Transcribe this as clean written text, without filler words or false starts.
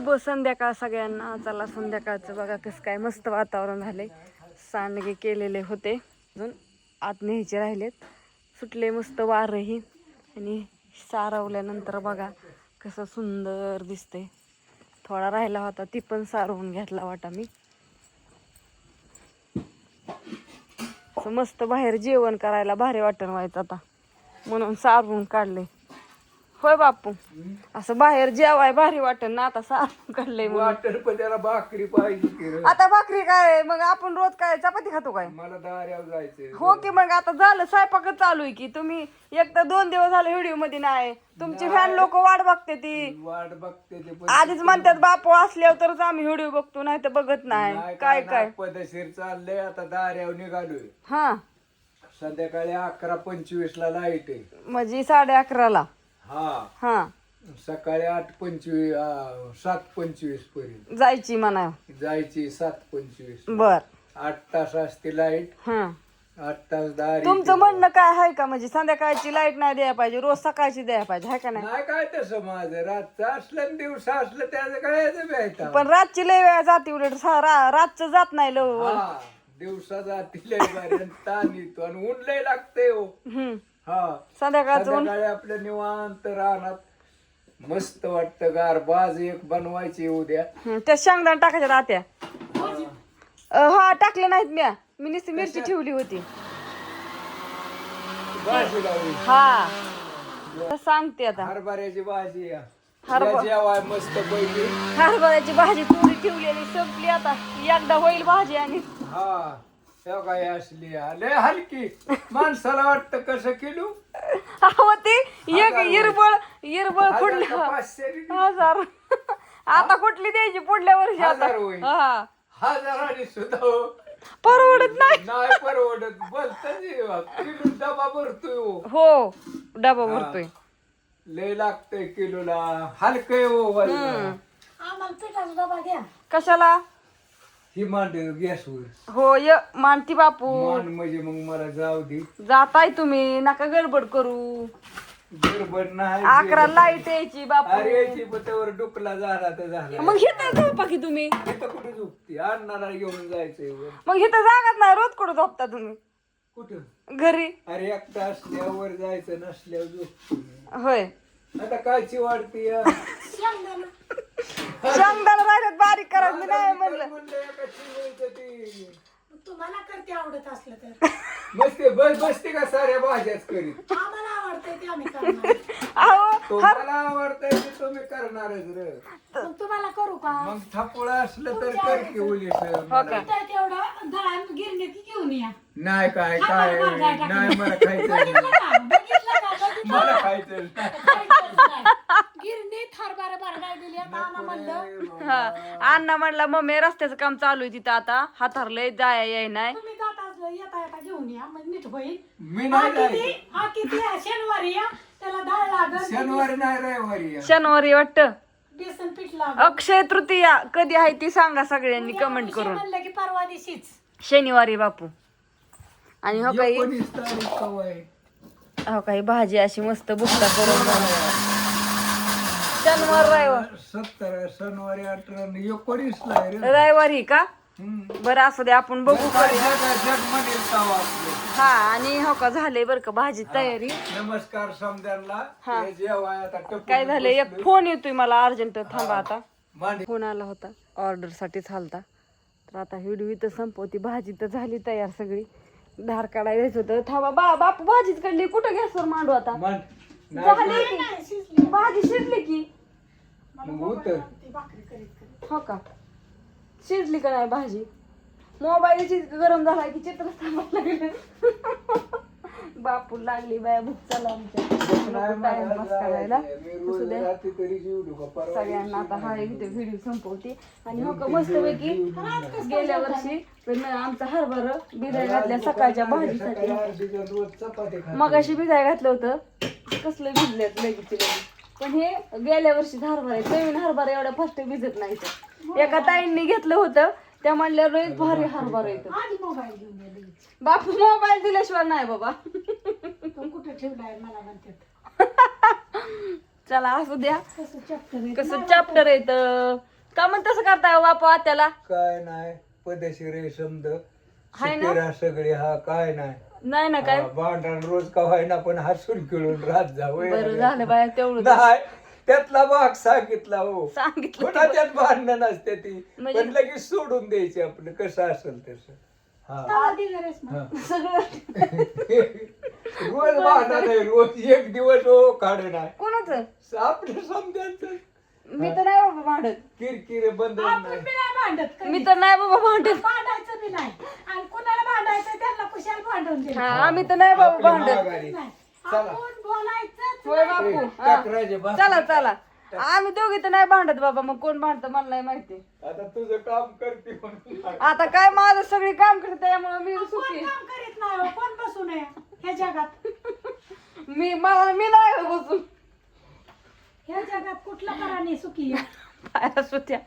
शुभ संध्याकाळ सगळ्यांना. चला संध्याकाळचं बघा कसं काय मस्त वातावरण झालंय. सांडगे केलेले होते, अजून आत न्यायचे राहिलेत. सुटले मस्त वारही आणि सारवल्यानंतर बघा कसं सुंदर दिसते. थोडा राहिला होता ती पण सारवून घेतला वाटा मी. मस्त बाहेर जेवण करायला भारी वाटण व्हायचं आता म्हणून सारवून काढले. होय बापू, असं बाहेर जेवाय भारी वाटण ना, आता सारवून काढलंय वाटण पण त्याला भाकरी पाहिजे. आता भाकरी काय मग आपण रोज काय चपाती खातो काय? मला दार्यावर जायचंय. हो की मग आता झालं स्वयंपाकच चालू आहे की. तुम्ही एक तर 2 दिवस झाले व्हिडिओ मध्ये नाही. तुमची फॅन लोक वाट बघते ती. वाट बघते ते पण आधीच म्हणतात बापू असल्यावर तरच आम्ही व्हिडिओ बघतो, नाही तर बघत नाही. काय काय पदशीर चाललंय. आता दार्यावर निघालोय. हा संध्याकाळी 11:25 ला लाईट आहे. म्हणजे 11:30ला. हा हा सकाळी 8:25 7:25 पर्यंत जायची म्हणा. जायची 7:25. बर 8 तास असते लाईट. हा 8 तास दारी. तुमचं म्हणणं काय आहे का? म्हणजे संध्याकाळची लाईट नाही द्यायला पाहिजे, रोज सकाळची द्यायला पाहिजे, आहे का नाही? नाही काय तसं माझं रातचं असलं आणि दिवसा असलं त्याचं काय भेटा. पण रातची लय वेळा जाते, उलट रातचं जात नाही लव. हा दिवसा जाती लय बारी आणि ताण येतो आणि ऊन लय लागते हो. हा संध्याकाळचं संध्याकाळी आपल्या निवांत रानात मस्त वाटतं. गार बाज एक बनवायची उद्या. त्या शेंगदाणे टाकायच्या आत्या. हा टाकले नाहीत मी नुसती मिरची ठेवली होती. भाजी लावली. हा सांगते आता. हरभऱ्याची भाजी हरभरा- जेवाय मस्त पैकी. हरभऱ्याची भाजी थोडी ठेवलेली संपली, आता एकदा होईल भाजी. आणि हा तेव्हा काय असली लय हलकी. माणसाला वाटतं कसं किलो. ती एक इरबळ फुडली 1000. आता कुठली द्यायची पुढल्या वर्षी? आता 1000 होईल. हा हजाराने सुद्धा हो. परवडत नाही. नाही परवडत. बोलत किलो डबा भरतोय हो. हो डबा भरतोय. लय लागतंय किलोला. हलकय हो वजन. कशाला? ही मांड गॅसवर. हो मानती बापू. मान म्हणजे मग मला जाऊ दे. जाताय तुम्ही, नका गडबड करू. गडबड नाही. 11 लाईट यायची बापू. अरे यायची पण त्यावर डुकला झाला तर झाला. मग इथं झोपा की तुम्ही. इथं कुठे झोपती? अन्नाला घेऊन जायचंय वर. मग इथं जागाच नाही, रोज कुठं झोपता तुम्ही? कुठं? घरी. अरे एकटा असल्यावर जायचं, नसल्यावर झोपतो. होय आता कायची वाढती शेंगदाणा राहिल्यात बारीक करायचं. मी नाही म्हणलं. तुम्हाला करते आवडत असलं तर बसते बसते का साऱ्या भाज्याच करीत. आम्हाला आवडतंय ते आम्ही करणार. अहो तुम्हाला आवडतंय ते तुम्ही करणारच रे. मग तुम्हाला करू का? मग थापोळा असलं तर कर की उलीस. का? तर तेवढं दळण गिरणी ती घेऊन या. नाही काय काय नाही मला खायचं नाही. बघितलं का? बघितलं का? बघितलं मला का? खायचं नाही. खायचंच नाही. गिरणीत हरभरा भरडाय दिली आता आम्हाला म्हणलं हा अण्णा म्हणला मम्मी रस्त्याचं काम चालू आहे तिथं, आता हातारलंय जाया याय नाही. तुम्ही जात असलं येता येता घेऊन या मग नीट होईल. मी नाही जायचं. हा किती आहे? शनिवारी या, त्याला डाळ लागल, शनिवारी नाही रविवारी या. शनिवारी वाटतं. बेसन पीठ लागल. अक्षय तृतीया कधी आहे ती सांगा सगळ्यांनी कमेंट करून. म्हणलं की परवा दिवशीच. शनिवारी बापू. आणि हो काही 19 तारीख केव्हा आहे? हो काही भाजी अशी मस्त बुकटा करून शनिवार रविवार 17 शनिवारी 18 आणि 19 ला आहे रे. रविवारी का? हम्म. बरं असू दे, आपण बघू. काय जग म्हणेल तेव्हा आपलं. हा आणि हो का झाले बरं का भाजी तयारी. नमस्कार समद्यांना. हे जेवाय आता टपून काय झालं, एक बसलोय. फोन येतोय मला अर्जंट. थांबा आता. मांडी. फोन आला होता ऑर्डर साठी चालता. तर आता व्हिडिओ इथं संपवती. भाजी तर झाली तयार सगळी. धार काढायला जायचं होतं. थांबा बापू भाजीच काढली. कुठं गॅसवर मांडू आता? मांड. झाली की भाजी शिजली की. मग होतं. ती भाकरी करीत करीत. हो का शिजली का नाही भाजी? मोबाईलची गरम झाला की चित्र थांबायला लागलं. बापू लागली बाया भूक. चला आमच्या टाइमपास करायला. असू दे. सगळ्यांना आता हा इथे व्हिडिओ संपवते. आणि हो का मस्त पैकी गेल्या वर्षी आमचा हरभरा भिजाय घातल्या सकाळच्या भाजीसाठी. मगाशी भिजाय घातलं होतं. कसलं भिजल्यात लगेच. पण हे गेल्या वर्षी हरभरा नवीन हरभरा एवढ्या फर्स्ट भिजत नाही. एका ताईंनी घेतलं होतं, त्या म्हणल्या रोज भारी हरभरा येतो. आधी मोबाईल घेऊन या लगेच. बापू मोबाईल दिल्याशिवाय नाही बाबा. तो कुठे ठेवलाय मला म्हणतात. चला असू द्या. कसं चॅप्टर कसं चॅप्टर येत का मग तसं करताय हो बापू आत्याला? काय नाही पदेशीर आहे समज हाय ना? सुखीरा सगळे हा काय नाही नाही ना काय? भांडण रोज का व्हायना पण हसून खेळून राहत जावं बरं झालं बाया तेवढं तर. नाही त्यातला भाग सांगितला हो सांगितलं पुन्हा त्यात भांडणं नसते ती म्हणजे- पण लगेच सोडून द्यायची आपलं कसं असेल तसं हा तवा दिलं रेश्मा. हा. सगळं रोज भांडण आहे रोज एक दिवस हो काढ नाही कोणाचं? आपलं समजायचं मी तर नाही बाबा भांडत. किरकिरे बंद आपण नाही बी नाही भांडत कधी. मी तर नाही बाबा भांडत. भांडायचं बी नाही आणि कुणाला भांडायचं त्यांना कुशाल भांडून हा द्यायचं. आम्ही तर नाही बाबा आपल्या भांडत. माघारी. नाही. चला. आपण बोलायचं होय बापू हा. टाकराचे बा- चला चला आम्ही दोघी तर नाही भांडत बाबा. मग कोण भांडत मला नाही माहिती. आता तुझं काम करते म्हणून आता काय माझं सगळी काम करते त्यामुळे मी कोण सुखी. काम करीत नाही हो, कोण बसू नये ह्या जगात. मी नाही बसून ह्या जगात कुठला प्राणी सुखी आहे? पाया सुट्या